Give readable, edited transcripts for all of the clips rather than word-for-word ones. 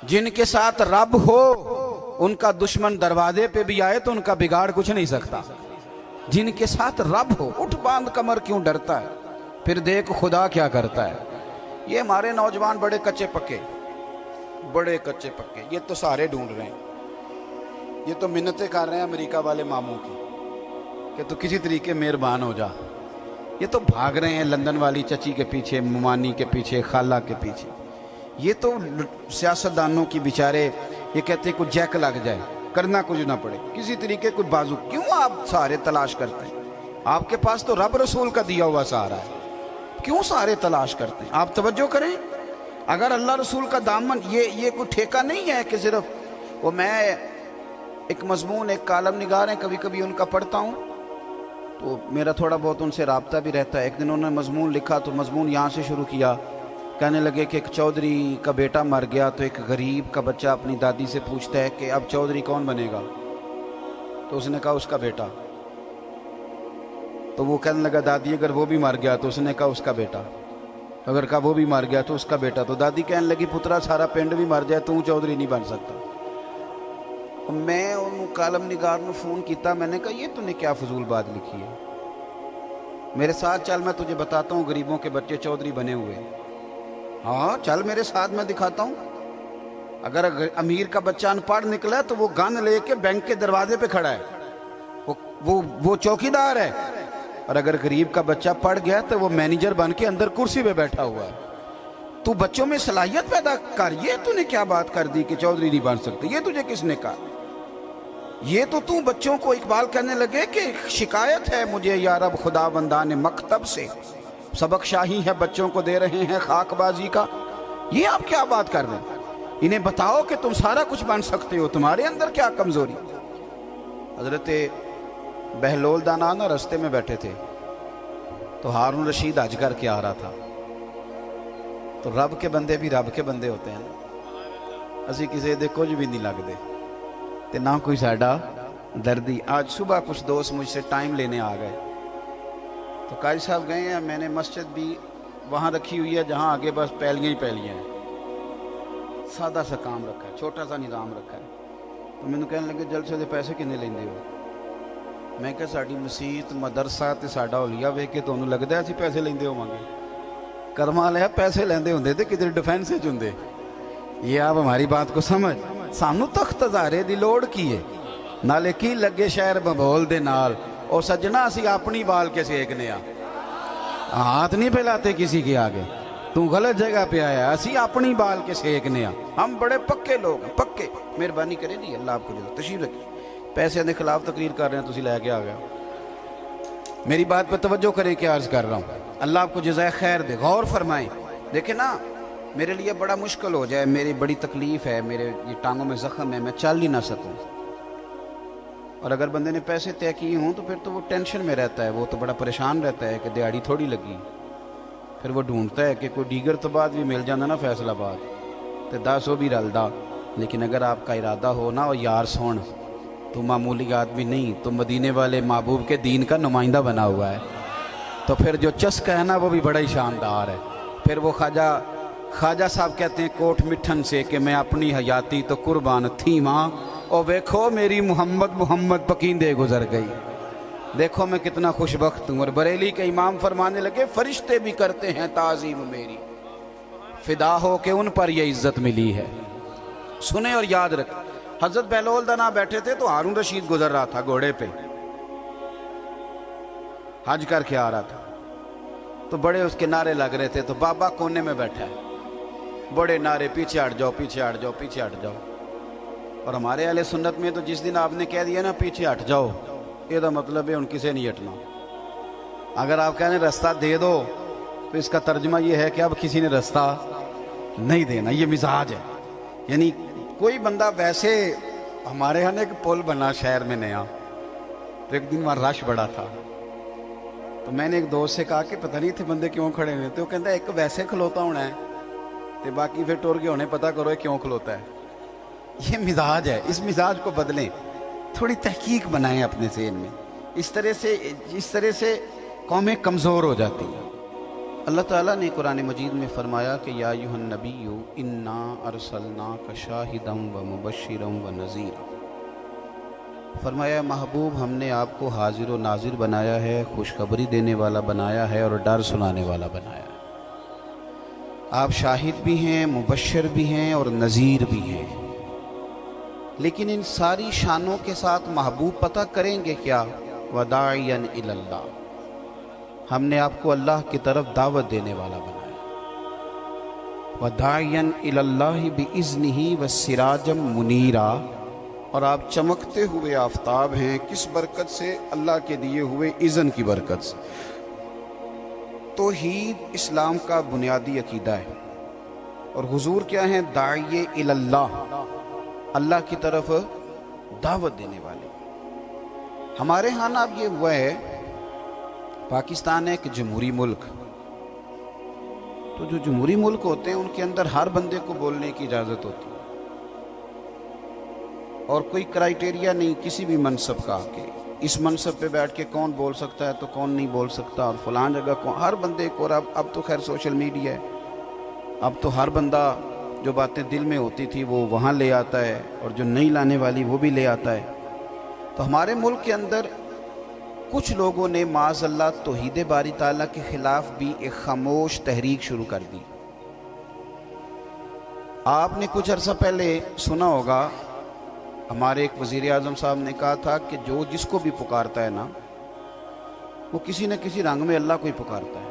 جن کے ساتھ رب ہو ان کا دشمن دروازے پہ بھی آئے تو ان کا بگاڑ کچھ نہیں سکتا. جن کے ساتھ رب ہو، اٹھ باندھ کمر کیوں ڈرتا ہے، پھر دیکھ خدا کیا کرتا ہے. یہ ہمارے نوجوان بڑے کچے پکے، یہ تو سارے ڈھونڈ رہے ہیں، یہ تو منتیں کر رہے ہیں امریکہ والے ماموں کی کہ تو کسی طریقے مہربان ہو جا. یہ تو بھاگ رہے ہیں لندن والی چچی کے پیچھے، ممانی کے پیچھے، خالہ کے پیچھے. یہ تو سیاستدانوں کی بیچارے یہ کہتے ہیں کچھ جیک لگ جائے، کرنا کچھ نہ پڑے، کسی طریقے کوئی بازو. کیوں آپ سارے تلاش کرتے ہیں؟ آپ کے پاس تو رب رسول کا دیا ہوا سہارا ہے، کیوں سارے تلاش کرتے ہیں؟ آپ توجہ کریں. اگر اللہ رسول کا دامن، یہ کوئی ٹھیکہ نہیں ہے کہ صرف وہ میں ایک مضمون، ایک کالم نگار ہیں، کبھی کبھی ان کا پڑھتا ہوں تو میرا تھوڑا بہت ان سے رابطہ بھی رہتا ہے. ایک دن انہوں نے مضمون لکھا تو مضمون یہاں سے شروع کیا. کہنے لگے کہ ایک چودھری کا بیٹا مر گیا تو ایک غریب کا بچہ اپنی دادی سے پوچھتا ہے کہ اب چودھری کون بنے گا؟ تو اس نے کہا اس کا بیٹا. تو وہ کہنے لگا دادی اگر وہ بھی مر گیا؟ تو اس نے کہا اس کا بیٹا. اگر کہا وہ بھی مر گیا تو اس کا بیٹا. تو دادی کہنے لگی پترا سارا پنڈ بھی مر جائے تو چودھری نہیں بن سکتا. میں ان کالم نگار نے فون کیتا، میں نے کہا یہ تو نے کیا فضول بات لکھی ہے، میرے ساتھ چل میں تجھے بتاتا ہوں غریبوں کے بچے چودھری بنے ہوئے. ہاں چل میرے ساتھ، میں دکھاتا ہوں. اگر امیر کا بچہ ان پڑھ نکلا تو وہ گن لے کے بینک کے دروازے پہ کھڑا ہے، وہ چوکی دار ہے. اور اگر غریب کا بچہ پڑھ گیا تو وہ مینیجر بن کے اندر کرسی پہ بیٹھا ہوا ہے. تو بچوں میں صلاحیت پیدا کر. یہ تو نے کیا بات کر دی کہ چودھری نہیں بن سکتے؟ یہ تجھے کس نے کہا؟ یہ تو بچوں کو اقبال کہنے لگے کہ شکایت ہے مجھے یا رب خدا بندان مکتب سے، سبق شاہی ہے بچوں کو دے رہے ہیں خاک بازی کا. یہ آپ کیا بات کر رہے ہیں؟ انہیں بتاؤ کہ تم سارا کچھ بن سکتے ہو، تمہارے اندر کیا کمزوری؟ حضرت بہلول دانا نا رستے میں بیٹھے تھے تو ہارون رشید حج کر کے آ رہا تھا. تو رب کے بندے بھی رب کے بندے ہوتے ہیں، اسی کسی دے کچھ بھی نہیں لگتے تے نہ کوئی ساڈا دردی. آج صبح کچھ دوست مجھ سے ٹائم لینے آ گئے تو قاضی صاحب گئے ہیں. میں نے مسجد بھی وہاں رکھی ہوئی ہے جہاں آگے بس پہلیاں ہی پہلیاں ہیں، سادہ سا کام رکھا ہے، چھوٹا سا نظام رکھا ہے. تو میں نے کہنے لگے جلسے دے پیسے کنے لیندے ہو؟ میں کہا ساڈی مسیت مدرسہ تے ساڈا اولیاء ویکھ کے تانوں لگدا ہے اسی پیسے لیندے ہوواਂگے؟ کرما لیا پیسے لیندے ہوندے تے کدھر ڈیفینس وچ ہوندے. یہ آپ ہماری بات کو سمجھ. سانو تخت ہزارے دی لوڑ کی ہے، نالے کی لگے شہر ببول دے نال. او سجنا اسی اپنی بال کے سیکنے آ، ہاتھ نہیں پھیلاتے کسی کے آگے. تو غلط جگہ پہ آیا، اسی اپنی بال کے سیکنے آ. ہم بڑے پکے لوگ ہیں، پکے. مہربانی کریں جی، اللہ آپ کو جو تشریف رکھیں. پیسے کے خلاف تقریر کر رہے ہیں، تسی لے کے آ گیا. میری بات پہ توجہ کریں کہ عرض کر رہا ہوں. اللہ آپ کو جزائے خیر دے. غور فرمائیں. دیکھیں نا میرے لیے بڑا مشکل ہو جائے، میری بڑی تکلیف ہے، میرے یہ ٹانگوں میں زخم ہے، میں چل ہی نہ سکوں. اور اگر بندے نے پیسے طے کیے ہوں تو پھر تو وہ ٹینشن میں رہتا ہے، وہ تو بڑا پریشان رہتا ہے کہ دیہڑی تھوڑی لگی. پھر وہ ڈھونڈتا ہے کہ کوئی دیگر تو بعد بھی مل جانا نا فیصلہ آباد تو 10 بھی رلدا. لیکن اگر آپ کا ارادہ ہو نا، اور یار سن تو معمولی آدمی نہیں، تو مدینے والے محبوب کے دین کا نمائندہ بنا ہوا ہے. تو پھر جو چسکا ہے نا وہ بھی بڑا ہی شاندار ہے. پھر وہ خواجہ صاحب کہتے ہیں کوٹ مٹھن سے کہ میں اپنی حیاتی تو قربان تھی ماں، اور ویکھو میری محمد پکیندے گزر گئی. دیکھو میں کتنا خوش بخت ہوں. اور بریلی کے امام فرمانے لگے فرشتے بھی کرتے ہیں تعظیم میری، فدا ہو کہ ان پر یہ عزت ملی ہے. سنیں اور یاد رکھ. حضرت بہلول دانا بیٹھے تھے تو ہارون رشید گزر رہا تھا گھوڑے پہ، حج کر کے آ رہا تھا. تو بڑے اس کے نعرے لگ رہے تھے. تو بابا کونے میں بیٹھا ہے، بڑے نعرے پیچھے ہٹ جاؤ، پیچھے ہٹ جاؤ، پیچھے ہٹ جاؤ. اور ہمارے اہل سنت میں تو جس دن آپ نے کہہ دیا نا پیچھے ہٹ جاؤ، یہ دا مطلب ہے ان کسے نہیں ہٹنا. اگر آپ کہنے رستہ دے دو تو اس کا ترجمہ یہ ہے کہ اب کسی نے رستہ نہیں دینا. یہ مزاج ہے. یعنی کوئی بندہ ویسے، ہمارے ہاں ایک پل بنا شہر میں نیا، تو ایک دن وہاں رش بڑا تھا. تو میں نے ایک دوست سے کہا کہ پتہ نہیں تھے بندے کیوں کھڑے ہوئے. تو وہ کہتا ہے ایک ویسے کھلوتا ہونا ہے تو باقی پھر ٹور کے ہونے پتہ کرو کیوں کھلوتا ہے. یہ مزاج ہے. اس مزاج کو بدلیں، تھوڑی تحقیق بنائیں اپنے ذہن میں. اس طرح سے قومیں کمزور ہو جاتی ہیں. اللہ تعالیٰ نے قرآن مجید میں فرمایا کہ یا ایھا النبی انا ارسلناک شاہدا و مبشرا و نذیرا، فرمایا محبوب ہم نے آپ کو حاضر و ناظر بنایا ہے، خوشخبری دینے والا بنایا ہے اور ڈر سنانے والا بنایا ہے۔ آپ شاہد بھی ہیں، مبشر بھی ہیں اور نذیر بھی ہیں، لیکن ان ساری شانوں کے ساتھ محبوب پتہ کریں گے کیا؟ وداعیا الی اللہ، ہم نے آپ کو اللہ کی طرف دعوت دینے والا بنایا۔ وداعیا الی اللہ باذنہ وسراجا منیرا، اور آپ چمکتے ہوئے آفتاب ہیں، کس برکت سے؟ اللہ کے دیے ہوئے اذن کی برکت سے۔ توحید اسلام کا بنیادی عقیدہ ہے، اور حضور کیا ہیں؟ داعی الی اللہ، اللہ کی طرف دعوت دینے والے۔ ہمارے ہاں اب یہ ہوا ہے، پاکستان ہے ایک جمہوری ملک، تو جو جمہوری ملک ہوتے ہیں ان کے اندر ہر بندے کو بولنے کی اجازت ہوتی ہے، اور کوئی کرائیٹیریا نہیں کسی بھی منصب کا کہ اس منصب پہ بیٹھ کے کون بول سکتا ہے تو کون نہیں بول سکتا، اور فلان جگہ کون، ہر بندے کو۔ اور اب تو خیر سوشل میڈیا ہے، اب تو ہر بندہ جو باتیں دل میں ہوتی تھی وہ وہاں لے آتا ہے، اور جو نہیں لانے والی وہ بھی لے آتا ہے۔ تو ہمارے ملک کے اندر کچھ لوگوں نے معاذ اللہ توحید باری تعالیٰ کے خلاف بھی ایک خاموش تحریک شروع کر دی۔ آپ نے کچھ عرصہ پہلے سنا ہوگا، ہمارے ایک وزیر اعظم صاحب نے کہا تھا کہ جو جس کو بھی پکارتا ہے نا، وہ کسی نہ کسی رنگ میں اللہ کو ہی پکارتا ہے۔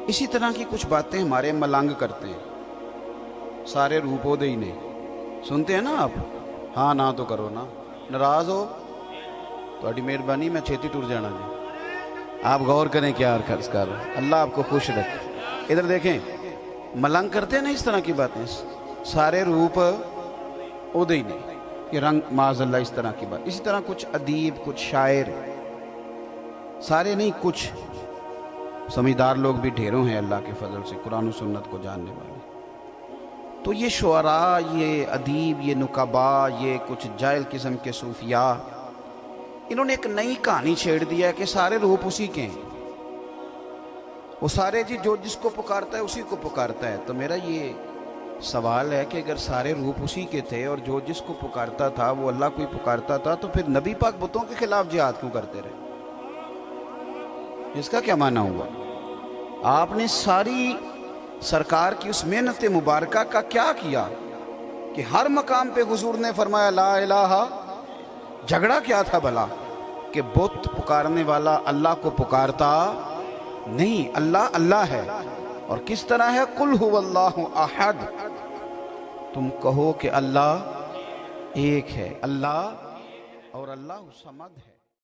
اسی طرح کی کچھ باتیں ہمارے ملنگ کرتے ہیں، سارے روپو دے ہی نہیں سنتے ہیں نا آپ، ہاں نہ تو کرو نا، ناراض ہو تہاڈی مہربانی میں چھیتی ٹر جانا جی۔ آپ غور کریں کیا عرض کر رہے ہیں، اللہ آپ کو خوش رکھے۔ ادھر دیکھیں، ملنگ کرتے ہیں نا اس طرح کی باتیں، سارے روپ او دے ہی نہیں، یہ رنگ معاذ اللہ اس طرح کی بات۔ اسی طرح کچھ ادیب، کچھ شاعر، سارے نہیں کچھ سمجھدار لوگ بھی ڈھیروں ہیں اللہ کے فضل سے، قرآن و سنت کو جاننے والے۔ تو یہ شعراء، یہ ادیب، یہ نقبا، یہ کچھ جاہل قسم کے صوفیاء، انہوں نے ایک نئی کہانی چھیڑ دیا ہے کہ سارے روپ اسی کے ہیں، وہ سارے جی جو جس کو پکارتا ہے اسی کو پکارتا ہے۔ تو میرا یہ سوال ہے کہ اگر سارے روپ اسی کے تھے اور جو جس کو پکارتا تھا وہ اللہ کو ہی پکارتا تھا، تو پھر نبی پاک بتوں کے خلاف جہاد کیوں کرتے رہے؟ اس کا کیا معنی ہوا؟ آپ نے ساری سرکار کی اس محنت مبارکہ کا کیا کیا کہ ہر مقام پہ حضور نے فرمایا لا الہ، جھگڑا کیا تھا بھلا کہ بت پکارنے والا اللہ کو پکارتا نہیں، اللہ اللہ ہے۔ اور کس طرح ہے؟ قل هو اللہ احد، تم کہو کہ اللہ ایک ہے، اللہ اور اللہ صمد ہے۔